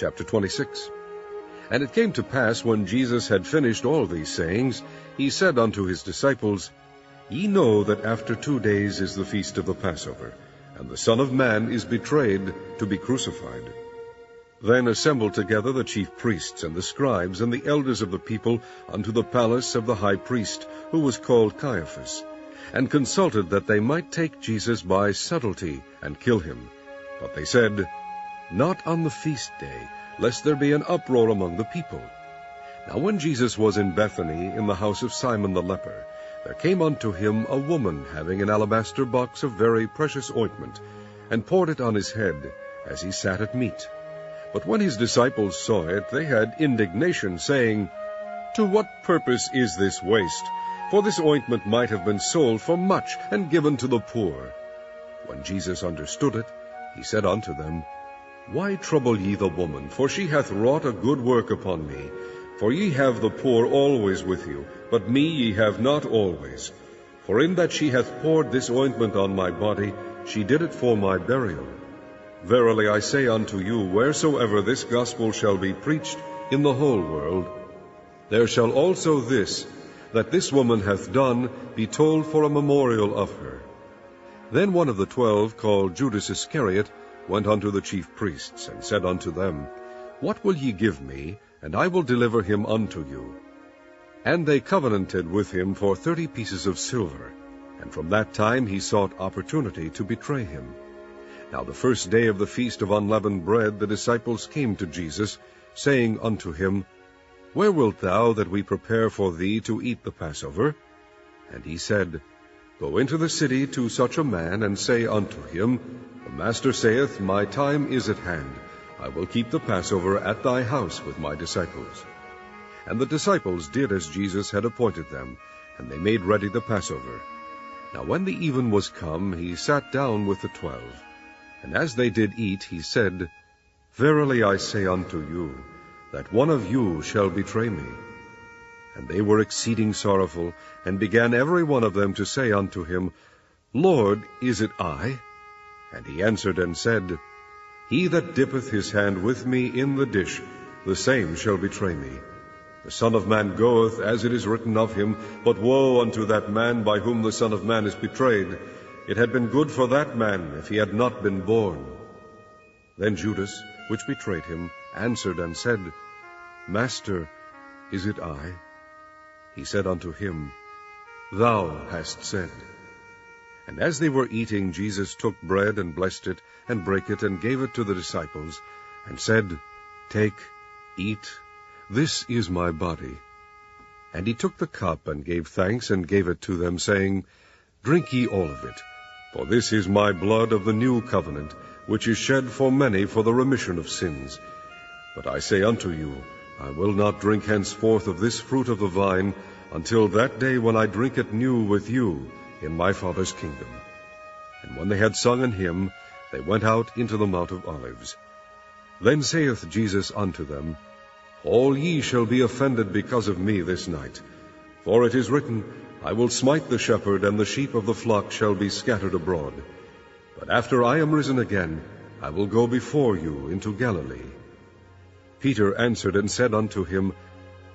Chapter 26. And it came to pass, when Jesus had finished all these sayings, he said unto his disciples, Ye know that after 2 days is the feast of the Passover, and the Son of Man is betrayed to be crucified. Then assembled together the chief priests and the scribes and the elders of the people unto the palace of the high priest, who was called Caiaphas, and consulted that they might take Jesus by subtlety and kill him. But they said, Not on the feast day, lest there be an uproar among the people. Now when Jesus was in Bethany, in the house of Simon the leper, there came unto him a woman having an alabaster box of very precious ointment, and poured it on his head, as he sat at meat. But when his disciples saw it, they had indignation, saying, To what purpose is this waste? For this ointment might have been sold for much, and given to the poor. When Jesus understood it, he said unto them, Why trouble ye the woman? For she hath wrought a good work upon me. For ye have the poor always with you, but me ye have not always. For in that she hath poured this ointment on my body, she did it for my burial. Verily I say unto you, wheresoever this gospel shall be preached in the whole world, there shall also this, that this woman hath done, be told for a memorial of her. Then one of the 12, called Judas Iscariot, went unto the chief priests, and said unto them, What will ye give me, and I will deliver him unto you? And they covenanted with him for 30 pieces of silver, and from that time he sought opportunity to betray him. Now the first day of the feast of unleavened bread the disciples came to Jesus, saying unto him, Where wilt thou that we prepare for thee to eat the Passover? And he said, Go into the city to such a man, and say unto him, The Master saith, My time is at hand. I will keep the Passover at thy house with my disciples. And the disciples did as Jesus had appointed them, and they made ready the Passover. Now when the even was come, he sat down with the 12. And as they did eat, he said, Verily I say unto you, that one of you shall betray me. And they were exceeding sorrowful, and began every one of them to say unto him, Lord, is it I? And he answered and said, He that dippeth his hand with me in the dish, the same shall betray me. The Son of Man goeth, as it is written of him, but woe unto that man by whom the Son of Man is betrayed. It had been good for that man if he had not been born. Then Judas, which betrayed him, answered and said, Master, is it I? He said unto him, Thou hast said. And as they were eating, Jesus took bread, and blessed it, and brake it, and gave it to the disciples, and said, Take, eat, this is my body. And he took the cup, and gave thanks, and gave it to them, saying, Drink ye all of it, for this is my blood of the new covenant, which is shed for many for the remission of sins. But I say unto you, I will not drink henceforth of this fruit of the vine, until that day when I drink it new with you in my Father's kingdom. And when they had sung an hymn, they went out into the Mount of Olives. Then saith Jesus unto them, All ye shall be offended because of me this night. For it is written, I will smite the shepherd, and the sheep of the flock shall be scattered abroad. But after I am risen again, I will go before you into Galilee. Peter answered and said unto him,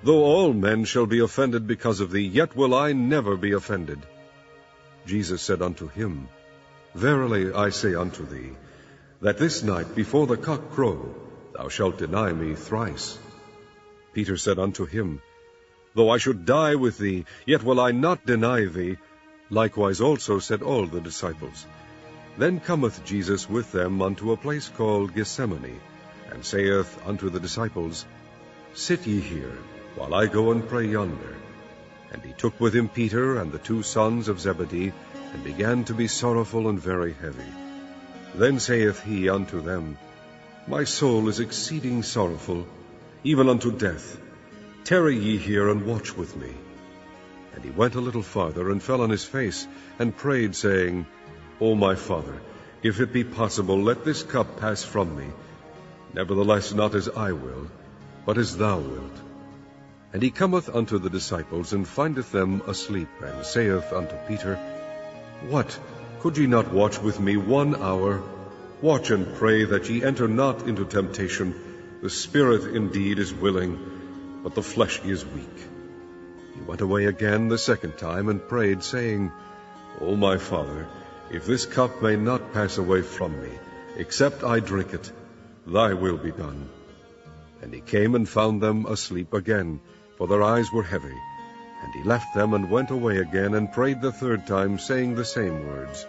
Though all men shall be offended because of thee, yet will I never be offended. Jesus said unto him, Verily I say unto thee, that this night before the cock crow, thou shalt deny me thrice. Peter said unto him, Though I should die with thee, yet will I not deny thee. Likewise also said all the disciples. Then cometh Jesus with them unto a place called Gethsemane, and saith unto the disciples, Sit ye here, while I go and pray yonder. And he took with him Peter and the 2 sons of Zebedee, and began to be sorrowful and very heavy. Then saith he unto them, My soul is exceeding sorrowful, even unto death. Tarry ye here, and watch with me. And he went a little farther, and fell on his face, and prayed, saying, O my Father, if it be possible, let this cup pass from me. Nevertheless, not as I will, but as thou wilt. And he cometh unto the disciples, and findeth them asleep, and saith unto Peter, What, could ye not watch with me 1 hour? Watch and pray that ye enter not into temptation. The spirit indeed is willing, but the flesh is weak." He went away again the second time, and prayed, saying, "O my Father, if this cup may not pass away from me, except I drink it, thy will be done." And he came and found them asleep again, for their eyes were heavy. And he left them, and went away again, and prayed the third time, saying the same words.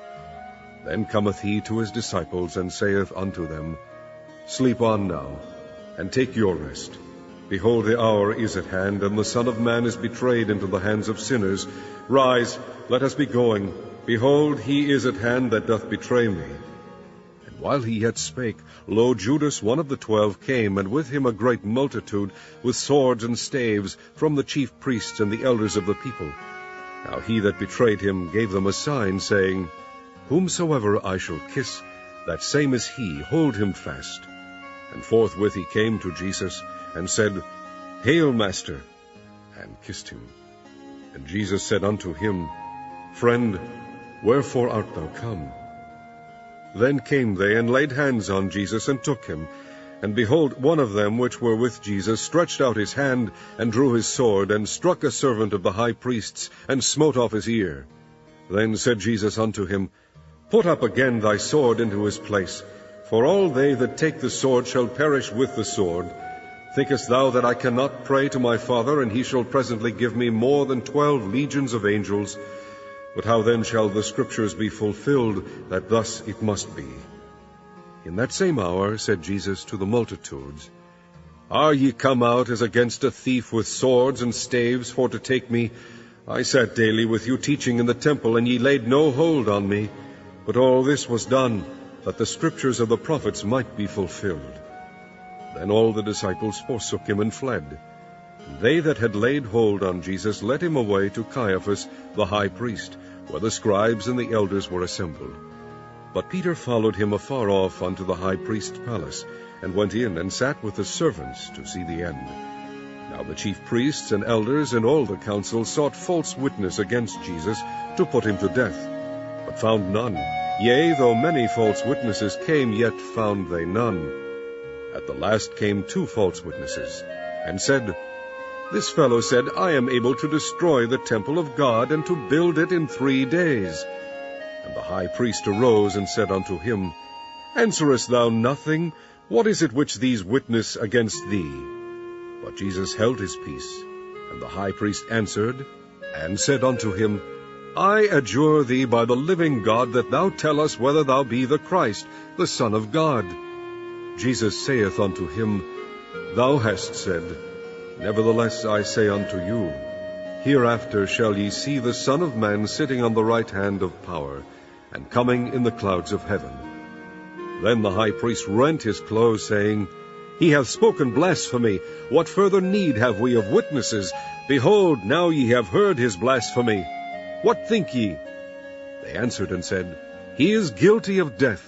Then cometh he to his disciples, and saith unto them, "Sleep on now, and take your rest. Behold, the hour is at hand, and the Son of Man is betrayed into the hands of sinners. Rise, let us be going. Behold, he is at hand that doth betray me." And while he yet spake, lo, Judas, one of the 12, came, and with him a great multitude, with swords and staves, from the chief priests and the elders of the people. Now he that betrayed him gave them a sign, saying, "Whomsoever I shall kiss, that same is he, hold him fast." And forthwith he came to Jesus, and said, "Hail, Master," and kissed him. And Jesus said unto him, "Friend, wherefore art thou come?" Then came they, and laid hands on Jesus, and took him. And behold, one of them which were with Jesus stretched out his hand, and drew his sword, and struck a servant of the high priest's, and smote off his ear. Then said Jesus unto him, "Put up again thy sword into his place, for all they that take the sword shall perish with the sword. Thinkest thou that I cannot pray to my Father, and he shall presently give me more than 12 legions of angels? But how then shall the Scriptures be fulfilled, that thus it must be?" In that same hour said Jesus to the multitudes, "Are ye come out as against a thief with swords and staves for to take me? I sat daily with you teaching in the temple, and ye laid no hold on me. But all this was done, that the Scriptures of the prophets might be fulfilled." Then all the disciples forsook him and fled. And they that had laid hold on Jesus led him away to Caiaphas the high priest, where the scribes and the elders were assembled. But Peter followed him afar off unto the high priest's palace, and went in, and sat with the servants to see the end. Now the chief priests and elders and all the council sought false witness against Jesus, to put him to death, but found none. Yea, though many false witnesses came, yet found they none. At the last came 2 false witnesses, and said, "This fellow said, I am able to destroy the temple of God, and to build it in 3 days. And the high priest arose, and said unto him, "Answerest thou nothing? What is it which these witness against thee?" But Jesus held his peace. And the high priest answered, and said unto him, "I adjure thee by the living God, that thou tell us whether thou be the Christ, the Son of God." Jesus saith unto him, "Thou hast said. Nevertheless I say unto you, hereafter shall ye see the Son of Man sitting on the right hand of power, and coming in the clouds of heaven." Then the high priest rent his clothes, saying, "He hath spoken blasphemy. What further need have we of witnesses? Behold, now ye have heard his blasphemy. What think ye?" They answered and said, "He is guilty of death."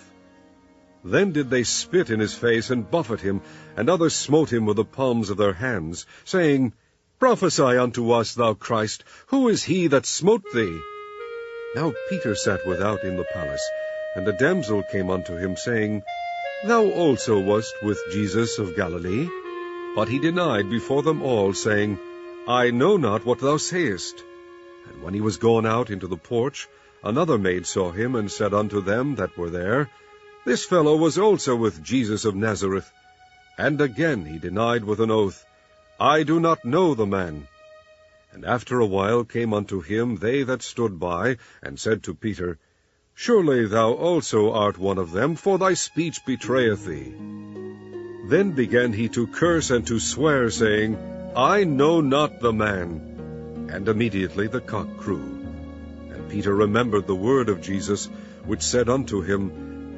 Then did they spit in his face, and buffet him, and others smote him with the palms of their hands, saying, "Prophesy unto us, thou Christ, who is he that smote thee?" Now Peter sat without in the palace, and a damsel came unto him, saying, "Thou also wast with Jesus of Galilee." But he denied before them all, saying, "I know not what thou sayest." And when he was gone out into the porch, another maid saw him, and said unto them that were there, "This fellow was also with Jesus of Nazareth." And again he denied with an oath, "I do not know the man." And after a while came unto him they that stood by, and said to Peter, "Surely thou also art one of them, for thy speech betrayeth thee." Then began he to curse and to swear, saying, "I know not the man." And immediately the cock crew. And Peter remembered the word of Jesus, which said unto him,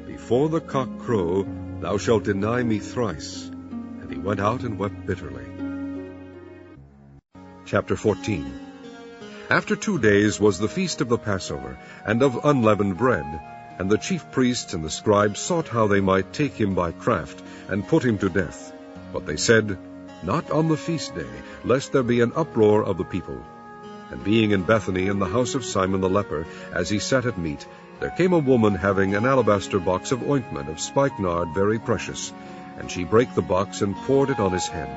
"Before the cock crow, thou shalt deny me thrice." And he went out and wept bitterly. Chapter 14. After 2 days was the feast of the Passover, and of unleavened bread. And the chief priests and the scribes sought how they might take him by craft, and put him to death. But they said, "Not on the feast day, lest there be an uproar of the people." And being in Bethany in the house of Simon the leper, as he sat at meat, there came a woman having an alabaster box of ointment of spikenard very precious, And she brake the box, and poured it on his head.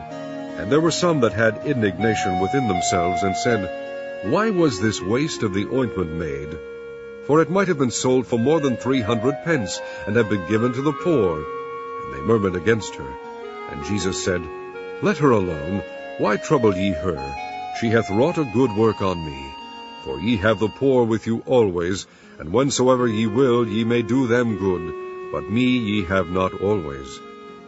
And there were some that had indignation within themselves, and said, Why was this waste of the ointment made? For it might have been sold for more than 300 pence, and have been given to the poor. And they murmured against her. And Jesus said, Let her alone. Why trouble ye her? She hath wrought a good work on me. For ye have the poor with you always, and whensoever ye will ye may do them good, but me ye have not always.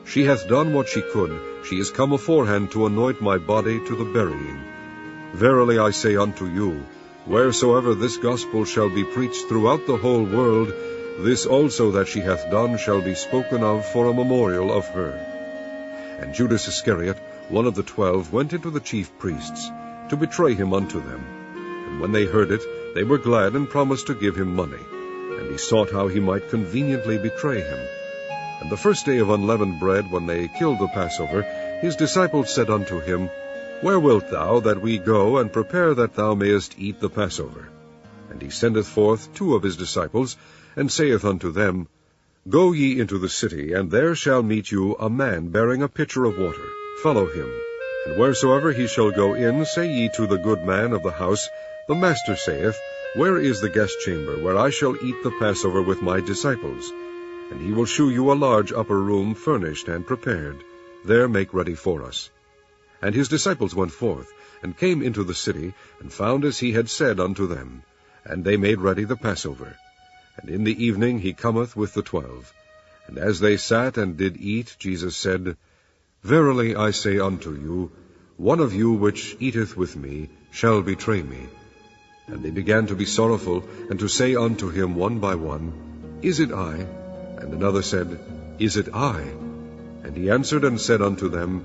She hath done what she could. She is come aforehand to anoint my body to the burying. Verily I say unto you, wheresoever this gospel shall be preached throughout the whole world, this also that she hath done shall be spoken of for a memorial of her. And Judas Iscariot, one of the 12, went into the chief priests, to betray him unto them. And when they heard it, they were glad, and promised to give him money. And he sought how he might conveniently betray him. And the first day of unleavened bread, when they killed the Passover, his disciples said unto him, Where wilt thou that we go, and prepare that thou mayest eat the Passover? And he sendeth forth 2 of his disciples, and saith unto them, Go ye into the city, and there shall meet you a man bearing a pitcher of water. Follow him. And wheresoever he shall go in, say ye to the good man of the house, The Master saith, Where is the guest chamber, where I shall eat the Passover with my disciples? And he will shew you a large upper room, furnished and prepared. There make ready for us. And his disciples went forth, and came into the city, and found as he had said unto them. And they made ready the Passover. And in the evening he cometh with the 12. And as they sat and did eat, Jesus said, Verily I say unto you, one of you which eateth with me shall betray me. And they began to be sorrowful, and to say unto him one by one, Is it I? And another said, Is it I? And he answered and said unto them,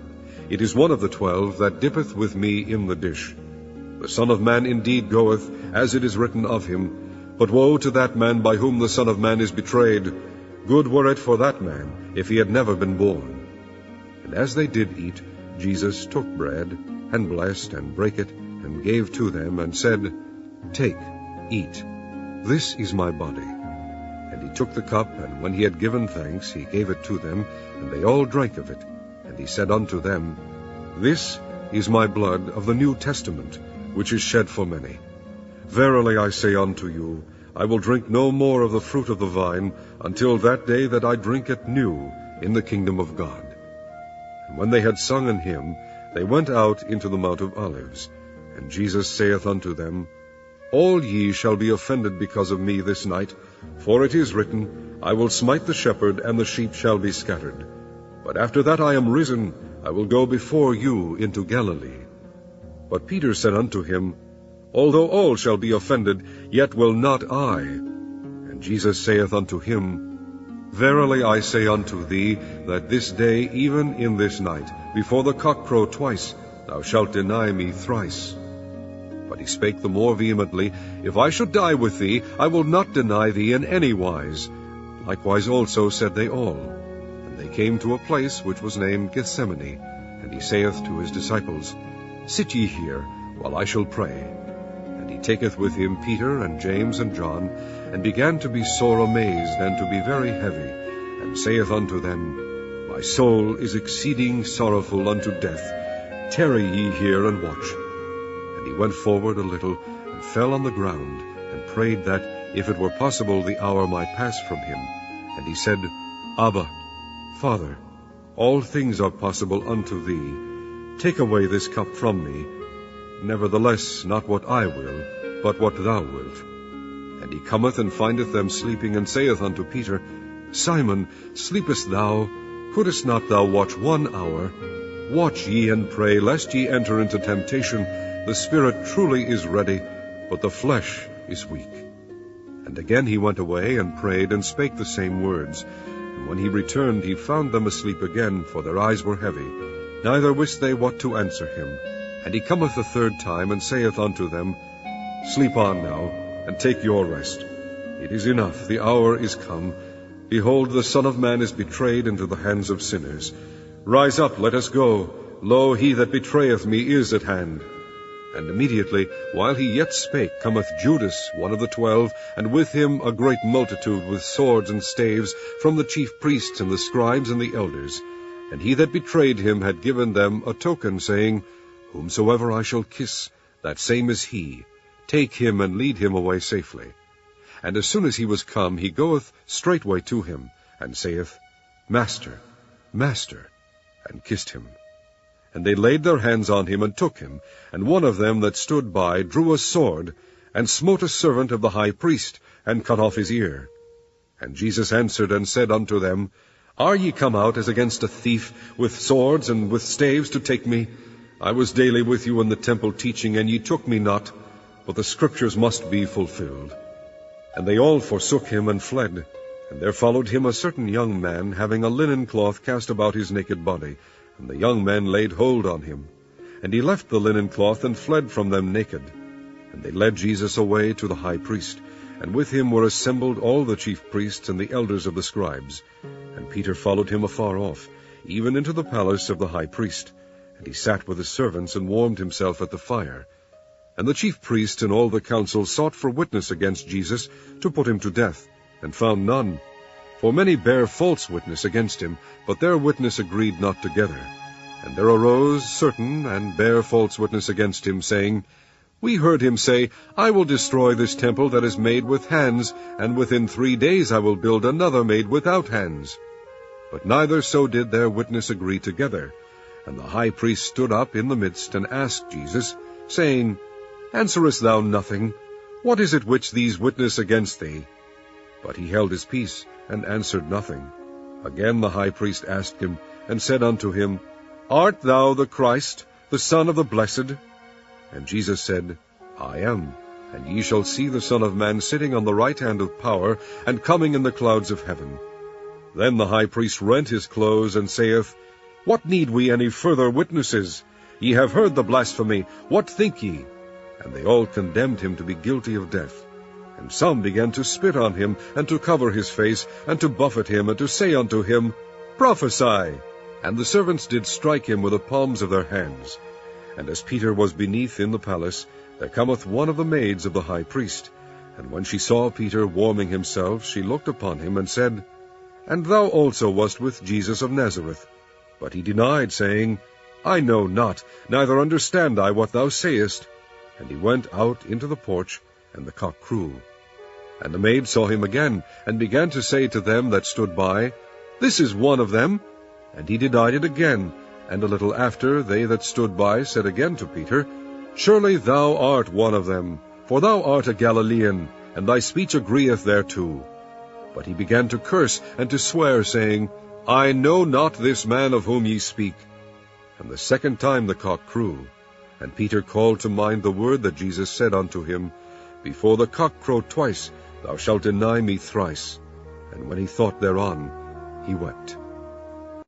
It is one of the 12 that dippeth with me in the dish. The Son of Man indeed goeth, as it is written of him, but woe to that man by whom the Son of Man is betrayed. Good were it for that man, if he had never been born. And as they did eat, Jesus took bread, and blessed, and brake it, and gave to them, and said, Take, eat, this is my body. And he took the cup, and when he had given thanks, he gave it to them, and they all drank of it. And he said unto them, This is my blood of the New Testament, which is shed for many. Verily I say unto you, I will drink no more of the fruit of the vine, until that day that I drink it new in the kingdom of God. And when they had sung an hymn, they went out into the Mount of Olives. And Jesus saith unto them, All ye shall be offended because of me this night, for it is written, I will smite the shepherd, and the sheep shall be scattered. But after that I am risen, I will go before you into Galilee. But Peter said unto him, Although all shall be offended, yet will not I. And Jesus saith unto him, Verily I say unto thee, that this day, even in this night, before the cock crow twice, thou shalt deny me thrice. But he spake the more vehemently, If I should die with thee, I will not deny thee in any wise. Likewise also said they all. And they came to a place which was named Gethsemane. And he saith to his disciples, Sit ye here, while I shall pray. And he taketh with him Peter and James and John, and began to be sore amazed, and to be very heavy, and saith unto them, My soul is exceeding sorrowful unto death. Tarry ye here, and watch. And he went forward a little, and fell on the ground, and prayed that, if it were possible, the hour might pass from him. And he said, Abba, Father, all things are possible unto thee. Take away this cup from me. Nevertheless, not what I will, but what thou wilt. And he cometh and findeth them sleeping, and saith unto Peter, Simon, sleepest thou? Couldest not thou watch 1 hour? Watch ye and pray, lest ye enter into temptation. The spirit truly is ready, but the flesh is weak. And again he went away, and prayed, and spake the same words. And when he returned, he found them asleep again, for their eyes were heavy. Neither wist they what to answer him. And he cometh the 3rd time, and saith unto them, Sleep on now, and take your rest. It is enough, the hour is come. Behold, the Son of Man is betrayed into the hands of sinners. Rise up, let us go. Lo, he that betrayeth me is at hand. And immediately, while he yet spake, cometh Judas, one of the 12, and with him a great multitude with swords and staves, from the chief priests and the scribes and the elders. And he that betrayed him had given them a token, saying, Whomsoever I shall kiss, that same is he. Take him, and lead him away safely. And as soon as he was come, he goeth straightway to him, and saith, Master, Master, and kissed him. And they laid their hands on him, and took him. And one of them that stood by drew a sword, and smote a servant of the high priest, and cut off his ear. And Jesus answered and said unto them, Are ye come out as against a thief, with swords and with staves to take me? I was daily with you in the temple teaching, and ye took me not, but the Scriptures must be fulfilled. And they all forsook him, and fled. And there followed him a certain young man, having a linen cloth cast about his naked body. And the young men laid hold on him. And he left the linen cloth, and fled from them naked. And they led Jesus away to the high priest. And with him were assembled all the chief priests and the elders of the scribes. And Peter followed him afar off, even into the palace of the high priest. And he sat with his servants, and warmed himself at the fire. And the chief priests and all the council sought for witness against Jesus, to put him to death, and found none. For many bare false witness against him, but their witness agreed not together. And there arose certain, and bare false witness against him, saying, We heard him say, I will destroy this temple that is made with hands, and within 3 days I will build another made without hands. But neither so did their witness agree together. And the high priest stood up in the midst, and asked Jesus, saying, Answerest thou nothing? What is it which these witness against thee? But he held his peace, and answered nothing. Again the high priest asked him, and said unto him, Art thou the Christ, the Son of the Blessed? And Jesus said, I am. And ye shall see the Son of Man sitting on the right hand of power, and coming in the clouds of heaven. Then the high priest rent his clothes, and saith, What need we any further witnesses? Ye have heard the blasphemy. What think ye? And they all condemned him to be guilty of death. And some began to spit on him, and to cover his face, and to buffet him, and to say unto him, Prophesy! And the servants did strike him with the palms of their hands. And as Peter was beneath in the palace, there cometh one of the maids of the high priest. And when she saw Peter warming himself, she looked upon him, and said, And thou also wast with Jesus of Nazareth. But he denied, saying, I know not, neither understand I what thou sayest. And he went out into the porch, and the cock crew. And the maid saw him again, and began to say to them that stood by, This is one of them. And he denied it again. And a little after, they that stood by said again to Peter, Surely thou art one of them, for thou art a Galilean, and thy speech agreeth thereto. But he began to curse and to swear, saying, I know not this man of whom ye speak. And the second time the cock crew. And Peter called to mind the word that Jesus said unto him, Before the cock crow twice, thou shalt deny me thrice. And when he thought thereon, he wept.